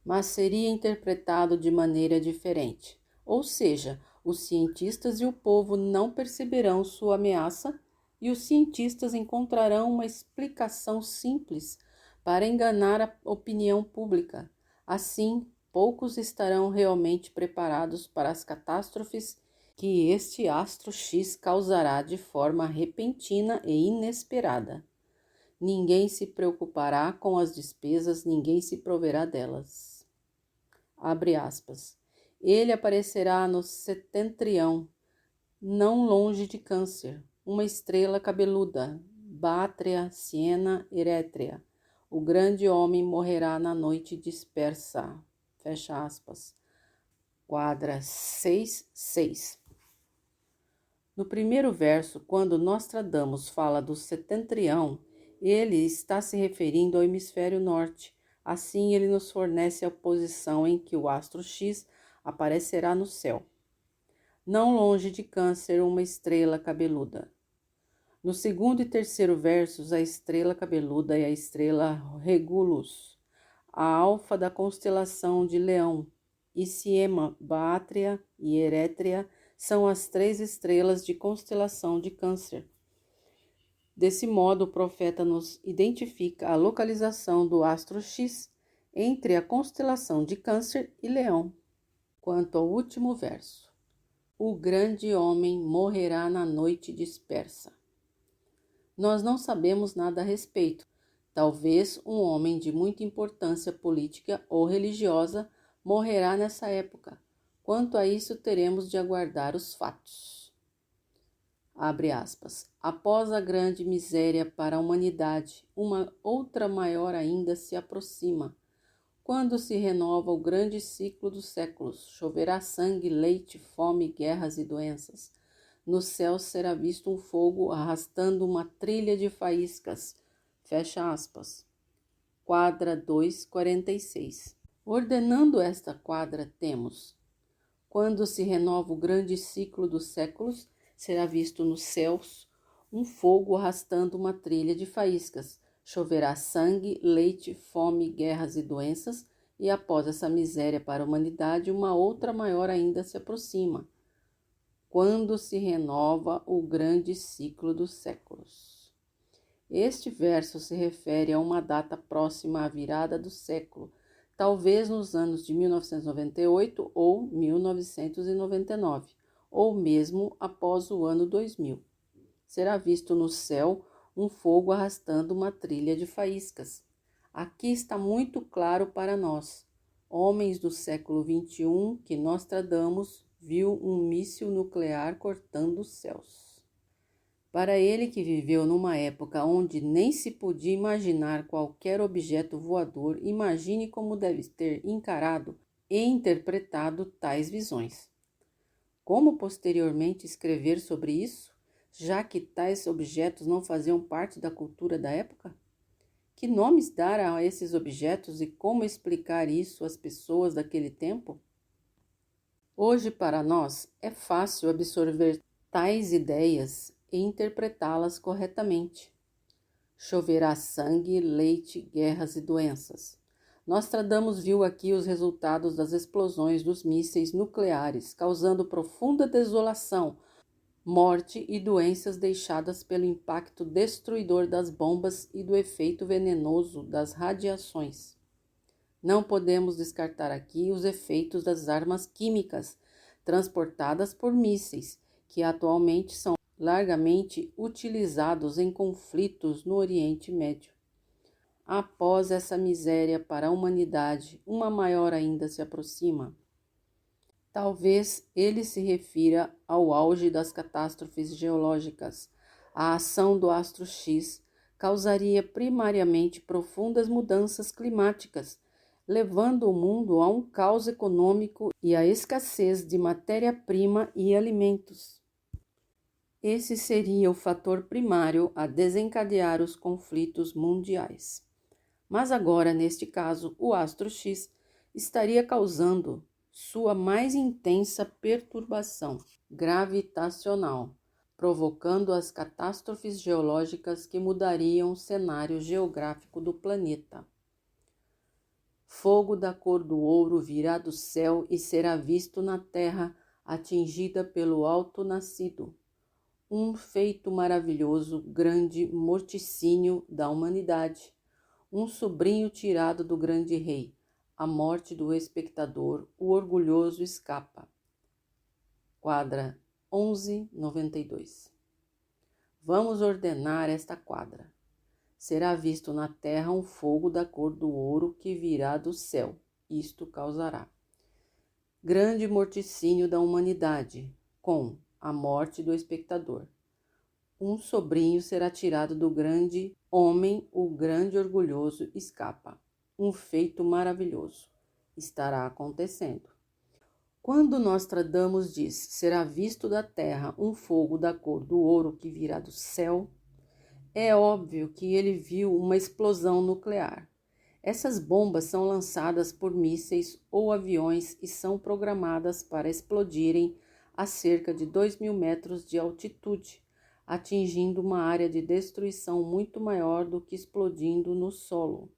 mas seria interpretado de maneira diferente. Ou seja, os cientistas e o povo não perceberão sua ameaça e os cientistas encontrarão uma explicação simples para enganar a opinião pública. Assim, poucos estarão realmente preparados para as catástrofes que este astro X causará de forma repentina e inesperada. Ninguém se preocupará com as despesas, ninguém se proverá delas. Abre aspas. Ele aparecerá no setentrião, não longe de Câncer, uma estrela cabeluda, Bátria, Siena, Erétrea. O grande homem morrerá na noite dispersa. Fecha aspas. Quadra 6.6. No primeiro verso, quando Nostradamus fala do setentrião, ele está se referindo ao hemisfério norte. Assim, ele nos fornece a posição em que o astro X aparecerá no céu. Não longe de Câncer, uma estrela cabeluda. No segundo e terceiro versos, a estrela cabeluda é a estrela Regulus, a alfa da constelação de Leão, e Siema, Bátria e Erétrea são as 3 estrelas de constelação de Câncer. Desse modo, o profeta nos identifica a localização do astro X entre a constelação de Câncer e Leão. Quanto ao último verso, o grande homem morrerá na noite dispersa. Nós não sabemos nada a respeito. Talvez um homem de muita importância política ou religiosa morrerá nessa época. Quanto a isso, teremos de aguardar os fatos. Abre aspas. Após a grande miséria para a humanidade, uma outra maior ainda se aproxima. Quando se renova o grande ciclo dos séculos, choverá sangue, leite, fome, guerras e doenças. No céu será visto um fogo arrastando uma trilha de faíscas. Fecha aspas. Quadra 2.46. Ordenando esta quadra, temos: quando se renova o grande ciclo dos séculos, será visto nos céus um fogo arrastando uma trilha de faíscas. Choverá sangue, leite, fome, guerras e doenças, e após essa miséria para a humanidade, uma outra maior ainda se aproxima. Quando se renova o grande ciclo dos séculos. Este verso se refere a uma data próxima à virada do século, talvez nos anos de 1998 ou 1999, ou mesmo após o ano 2000. Será visto no céu um fogo arrastando uma trilha de faíscas. Aqui está muito claro para nós, homens do século XXI, que Nostradamus viu um míssil nuclear cortando os céus. Para ele que viveu numa época onde nem se podia imaginar qualquer objeto voador, imagine como deve ter encarado e interpretado tais visões. Como posteriormente escrever sobre isso, já que tais objetos não faziam parte da cultura da época? Que nomes dar a esses objetos e como explicar isso às pessoas daquele tempo? Hoje, para nós, é fácil absorver tais ideias e interpretá-las corretamente. Choverá sangue, leite, guerras e doenças. Nostradamus viu aqui os resultados das explosões dos mísseis nucleares, causando profunda desolação, morte e doenças deixadas pelo impacto destruidor das bombas e do efeito venenoso das radiações. Não podemos descartar aqui os efeitos das armas químicas transportadas por mísseis, que atualmente são largamente utilizados em conflitos no Oriente Médio. Após essa miséria para a humanidade, uma maior ainda se aproxima. Talvez ele se refira ao auge das catástrofes geológicas. A ação do astro X causaria primariamente profundas mudanças climáticas, levando o mundo a um caos econômico e à escassez de matéria-prima e alimentos. Esse seria o fator primário a desencadear os conflitos mundiais. Mas agora, neste caso, o astro X estaria causando sua mais intensa perturbação gravitacional, provocando as catástrofes geológicas que mudariam o cenário geográfico do planeta. Fogo da cor do ouro virá do céu e será visto na terra, atingida pelo alto nascido. Um feito maravilhoso, grande morticínio da humanidade. Um sobrinho tirado do grande rei. A morte do espectador, o orgulhoso escapa. Quadra 1192. Vamos ordenar esta quadra. Será visto na terra um fogo da cor do ouro que virá do céu. Isto causará grande morticínio da humanidade, com a morte do espectador. Um sobrinho será tirado do grande homem, o grande orgulhoso escapa. Um feito maravilhoso estará acontecendo. Quando Nostradamus diz, será visto da terra um fogo da cor do ouro que virá do céu, é óbvio que ele viu uma explosão nuclear. Essas bombas são lançadas por mísseis ou aviões e são programadas para explodirem a cerca de 2.000 metros de altitude, atingindo uma área de destruição muito maior do que explodindo no solo.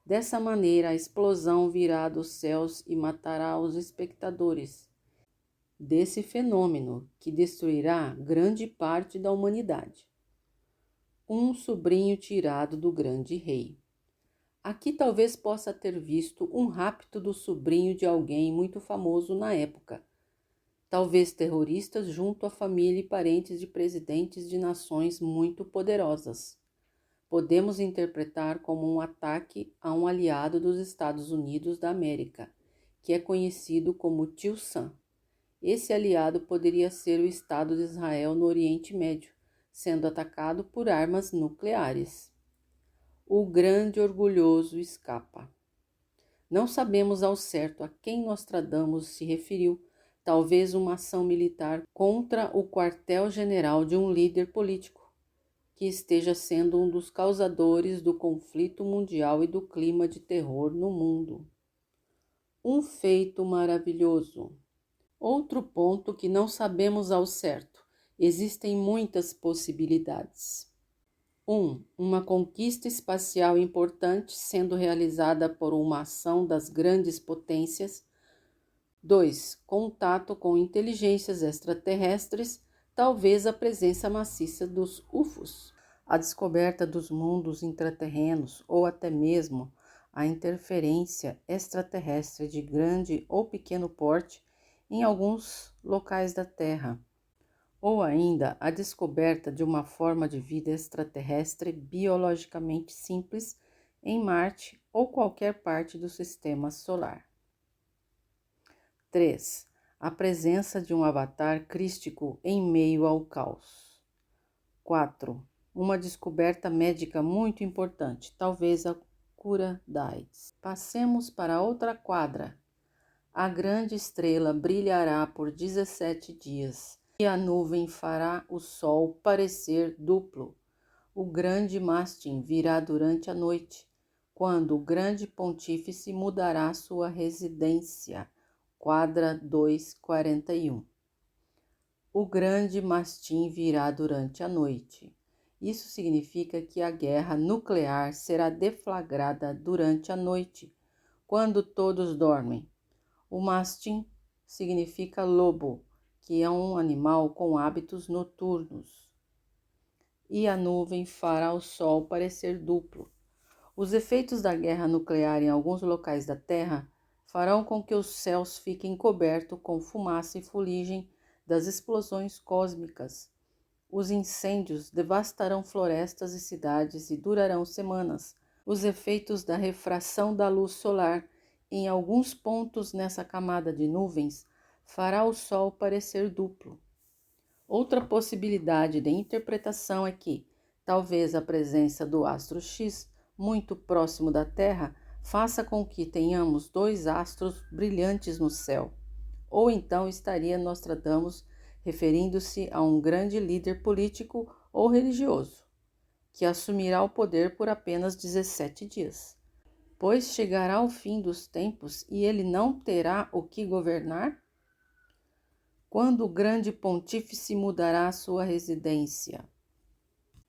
Dessa maneira, a explosão virá dos céus e matará os espectadores desse fenômeno, que destruirá grande parte da humanidade. Um sobrinho tirado do grande rei. Aqui talvez possa ter visto um rapto do sobrinho de alguém muito famoso na época. Talvez terroristas junto à família e parentes de presidentes de nações muito poderosas. Podemos interpretar como um ataque a um aliado dos Estados Unidos da América, que é conhecido como Tio Sam. Esse aliado poderia ser o Estado de Israel no Oriente Médio, sendo atacado por armas nucleares. O grande orgulhoso escapa. Não sabemos ao certo a quem Nostradamus se referiu, talvez uma ação militar contra o quartel-general de um líder político, que esteja sendo um dos causadores do conflito mundial e do clima de terror no mundo. Um feito maravilhoso. Outro ponto que não sabemos ao certo. Existem muitas possibilidades. 1. Uma conquista espacial importante sendo realizada por uma ação das grandes potências. 2. Contato com inteligências extraterrestres, talvez a presença maciça dos UFOs, a descoberta dos mundos intraterrenos ou até mesmo a interferência extraterrestre de grande ou pequeno porte em alguns locais da Terra, ou ainda a descoberta de uma forma de vida extraterrestre biologicamente simples em Marte ou qualquer parte do sistema solar. 3. A presença de um avatar crístico em meio ao caos. 4. Uma descoberta médica muito importante, talvez a cura da AIDS. Passemos para outra quadra. A grande estrela brilhará por 17 dias e a nuvem fará o sol parecer duplo. O grande mástim virá durante a noite, quando o grande pontífice mudará sua residência. Quadra 241. O grande mastim virá durante a noite. Isso significa que a guerra nuclear será deflagrada durante a noite, quando todos dormem. O mastim significa lobo, que é um animal com hábitos noturnos. E a nuvem fará o sol parecer duplo. Os efeitos da guerra nuclear em alguns locais da Terra farão com que os céus fiquem cobertos com fumaça e fuligem das explosões cósmicas. Os incêndios devastarão florestas e cidades e durarão semanas. Os efeitos da refração da luz solar em alguns pontos nessa camada de nuvens fará o Sol parecer duplo. Outra possibilidade de interpretação é que, talvez a presença do astro X muito próximo da Terra faça com que tenhamos dois astros brilhantes no céu. Ou então estaria Nostradamus referindo-se a um grande líder político ou religioso, que assumirá o poder por apenas 17 dias, pois chegará o fim dos tempos e ele não terá o que governar? Quando o grande pontífice mudará sua residência?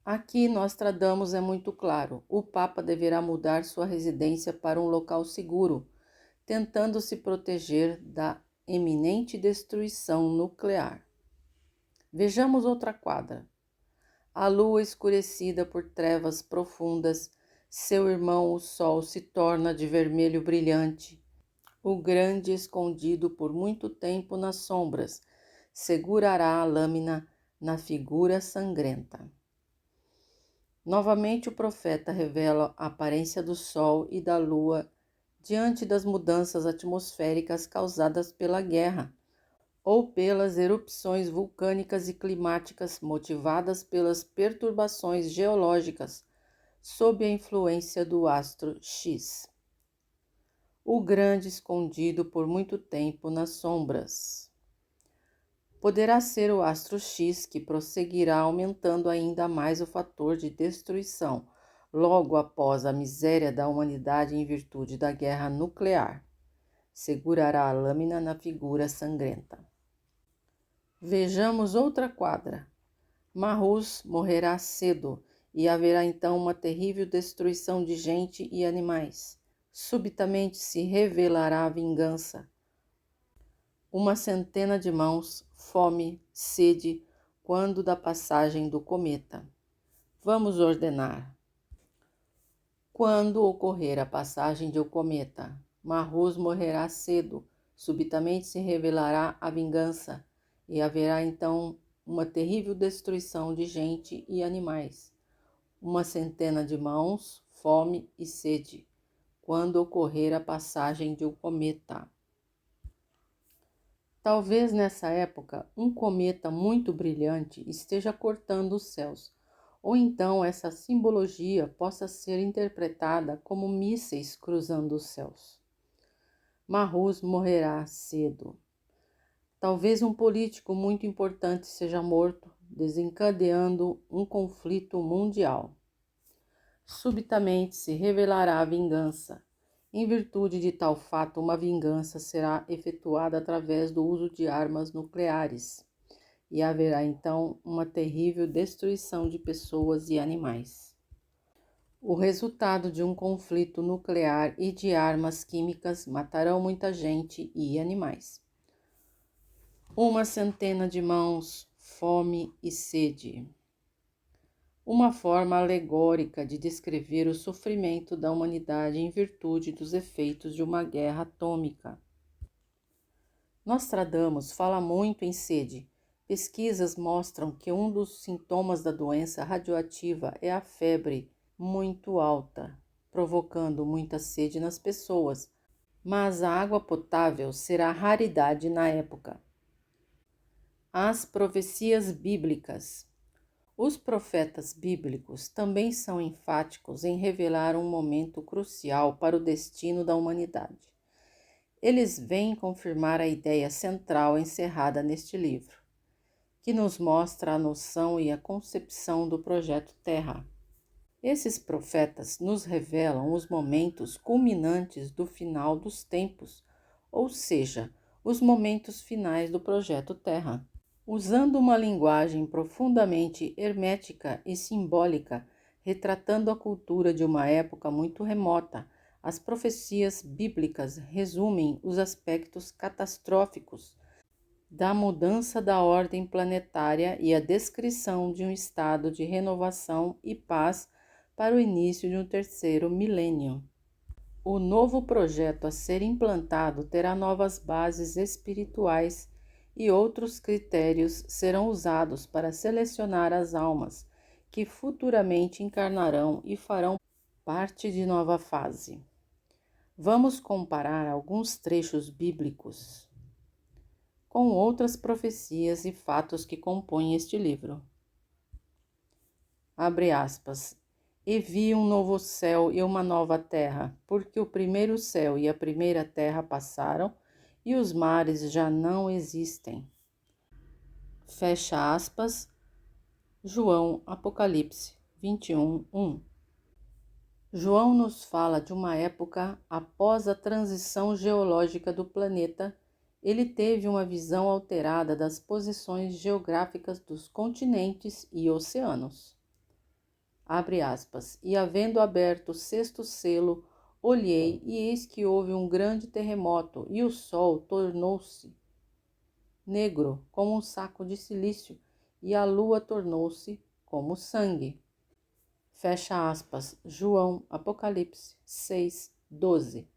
Aqui Nostradamus é muito claro, o Papa deverá mudar sua residência para um local seguro, tentando se proteger da iminente destruição nuclear. Vejamos outra quadra. A lua escurecida por trevas profundas, seu irmão o sol se torna de vermelho brilhante. O grande escondido por muito tempo nas sombras, segurará a lâmina na figura sangrenta. Novamente o profeta revela a aparência do sol e da lua diante das mudanças atmosféricas causadas pela guerra, ou pelas erupções vulcânicas e climáticas motivadas pelas perturbações geológicas sob a influência do astro X. O grande escondido por muito tempo nas sombras. Poderá ser o astro X que prosseguirá aumentando ainda mais o fator de destruição, logo após a miséria da humanidade em virtude da guerra nuclear. Segurará a lâmina na figura sangrenta. Vejamos outra quadra. Marrus morrerá cedo e haverá então uma terrível destruição de gente e animais. Subitamente se revelará a vingança. Uma centena de mãos, fome, sede, quando da passagem do cometa. Vamos ordenar. Quando ocorrer a passagem de um cometa, Marrus morrerá cedo, subitamente se revelará a vingança, e haverá então uma terrível destruição de gente e animais. Uma centena de mãos, fome e sede, quando ocorrer a passagem de um cometa. Talvez nessa época um cometa muito brilhante esteja cortando os céus, ou então essa simbologia possa ser interpretada como mísseis cruzando os céus. Marrus morrerá cedo. Talvez um político muito importante seja morto, desencadeando um conflito mundial. Subitamente se revelará a vingança. Em virtude de tal fato, uma vingança será efetuada através do uso de armas nucleares, e haverá então uma terrível destruição de pessoas e animais. O resultado de um conflito nuclear e de armas químicas matarão muita gente e animais. Uma centena de mãos, fome e sede. Uma forma alegórica de descrever o sofrimento da humanidade em virtude dos efeitos de uma guerra atômica. Nostradamus fala muito em sede. Pesquisas mostram que um dos sintomas da doença radioativa é a febre muito alta, provocando muita sede nas pessoas, mas a água potável será raridade na época. As profecias bíblicas. Os profetas bíblicos também são enfáticos em revelar um momento crucial para o destino da humanidade. Eles vêm confirmar a ideia central encerrada neste livro, que nos mostra a noção e a concepção do projeto Terra. Esses profetas nos revelam os momentos culminantes do final dos tempos, ou seja, os momentos finais do projeto Terra. Usando uma linguagem profundamente hermética e simbólica, retratando a cultura de uma época muito remota, as profecias bíblicas resumem os aspectos catastróficos da mudança da ordem planetária e a descrição de um estado de renovação e paz para o início de um terceiro milênio. O novo projeto a ser implantado terá novas bases espirituais e outros critérios serão usados para selecionar as almas que futuramente encarnarão e farão parte de nova fase. Vamos comparar alguns trechos bíblicos com outras profecias e fatos que compõem este livro. Abre aspas. E vi um novo céu e uma nova terra, porque o primeiro céu e a primeira terra passaram, e os mares já não existem. Fecha aspas. João, Apocalipse 21:1. João nos fala de uma época após a transição geológica do planeta. Ele teve uma visão alterada das posições geográficas dos continentes e oceanos. Abre aspas, e havendo aberto o sexto selo, olhei, e eis que houve um grande terremoto, e o sol tornou-se negro como um saco de cilício, e a lua tornou-se como sangue. Fecha aspas, João, Apocalipse 6:12.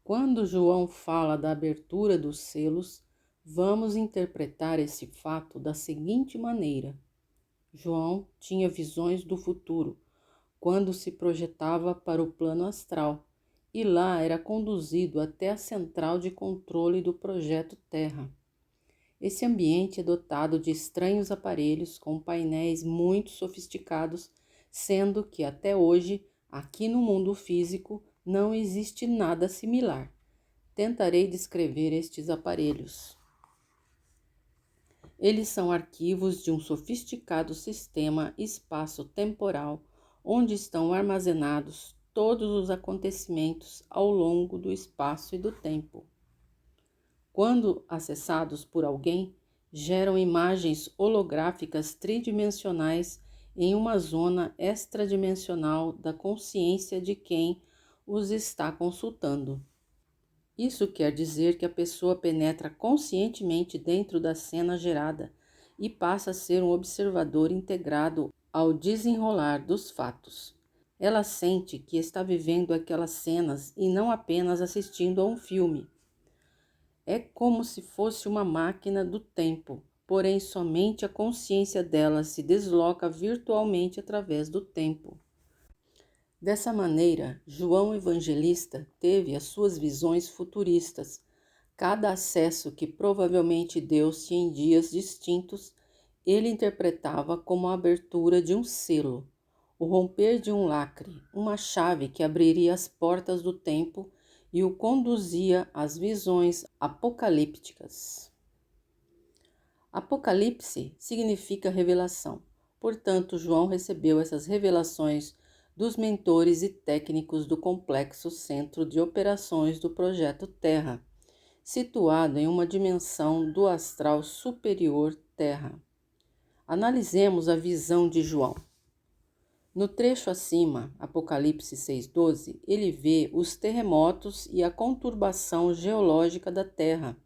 Quando João fala da abertura dos selos, vamos interpretar esse fato da seguinte maneira. João tinha visões do futuro, quando se projetava para o plano astral, e lá era conduzido até a central de controle do projeto Terra. Esse ambiente é dotado de estranhos aparelhos com painéis muito sofisticados, sendo que até hoje, aqui no mundo físico, não existe nada similar. Tentarei descrever estes aparelhos. Eles são arquivos de um sofisticado sistema espaço-temporal, onde estão armazenados todos os acontecimentos ao longo do espaço e do tempo. Quando acessados por alguém, geram imagens holográficas tridimensionais em uma zona extradimensional da consciência de quem os está consultando. Isso quer dizer que a pessoa penetra conscientemente dentro da cena gerada e passa a ser um observador integrado ao desenrolar dos fatos. Ela sente que está vivendo aquelas cenas e não apenas assistindo a um filme. É como se fosse uma máquina do tempo, porém somente a consciência dela se desloca virtualmente através do tempo. Dessa maneira, João Evangelista teve as suas visões futuristas. Cada acesso que provavelmente deu-se em dias distintos, ele interpretava como a abertura de um selo, o romper de um lacre, uma chave que abriria as portas do tempo e o conduzia às visões apocalípticas. Apocalipse significa revelação. Portanto, João recebeu essas revelações dos mentores e técnicos do complexo centro de operações do Projeto Terra, situado em uma dimensão do astral superior Terra. Analisemos a visão de João. No trecho acima, Apocalipse 6:12, ele vê os terremotos e a conturbação geológica da Terra.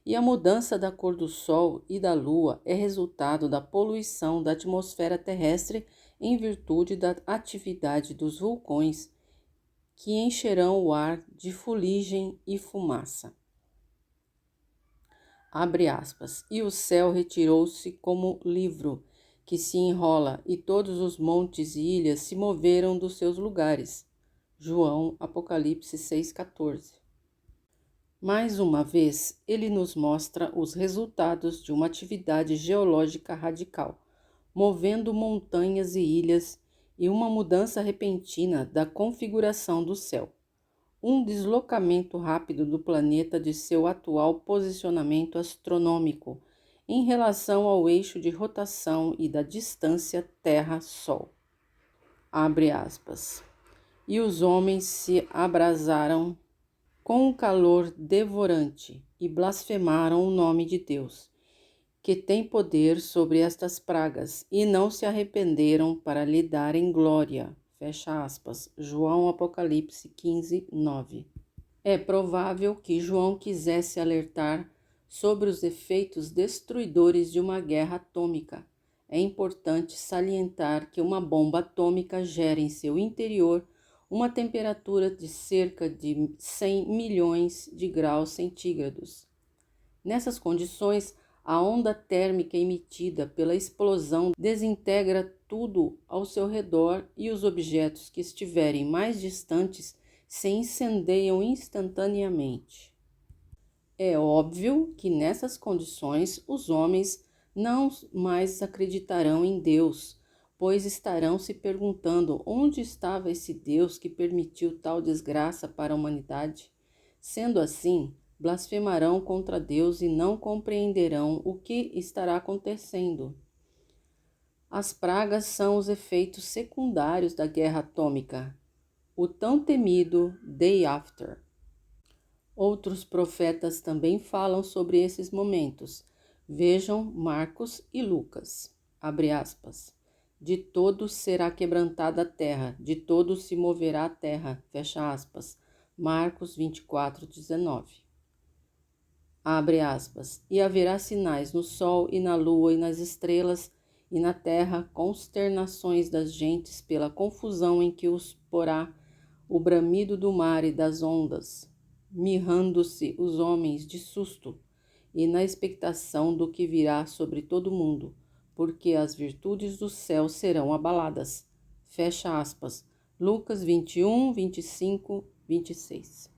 E a mudança da cor do Sol e da Lua é resultado da poluição da atmosfera terrestre em virtude da atividade dos vulcões, que encherão o ar de fuligem e fumaça. Abre aspas. E o céu retirou-se como livro que se enrola, e todos os montes e ilhas se moveram dos seus lugares. João, Apocalipse 6:14. Mais uma vez, ele nos mostra os resultados de uma atividade geológica radical, movendo montanhas e ilhas e uma mudança repentina da configuração do céu. Um deslocamento rápido do planeta de seu atual posicionamento astronômico em relação ao eixo de rotação e da distância Terra-Sol. Abre aspas. E os homens se abrasaram com um calor devorante e blasfemaram o nome de Deus, que tem poder sobre estas pragas, e não se arrependeram para lhe darem glória. Fecha aspas. João Apocalipse 15:9. É provável que João quisesse alertar sobre os efeitos destruidores de uma guerra atômica. É importante salientar que uma bomba atômica gera em seu interior uma temperatura de cerca de 100 milhões de graus centígrados. Nessas condições, a onda térmica emitida pela explosão desintegra tudo ao seu redor e os objetos que estiverem mais distantes se incendeiam instantaneamente. É óbvio que nessas condições os homens não mais acreditarão em Deus, pois estarão se perguntando onde estava esse Deus que permitiu tal desgraça para a humanidade. Sendo assim, blasfemarão contra Deus e não compreenderão o que estará acontecendo. As pragas são os efeitos secundários da guerra atômica, o tão temido Day After. Outros profetas também falam sobre esses momentos. Vejam Marcos e Lucas. Abre aspas. De todos será quebrantada a terra, de todos se moverá a terra. Fecha aspas. Marcos 24:19. Abre aspas. E haverá sinais no sol e na lua e nas estrelas, e na terra consternações das gentes pela confusão em que os porá o bramido do mar e das ondas, mirrando-se os homens de susto, e na expectação do que virá sobre todo o mundo, porque as virtudes do céu serão abaladas. Fecha aspas. Lucas 21, 25, 26.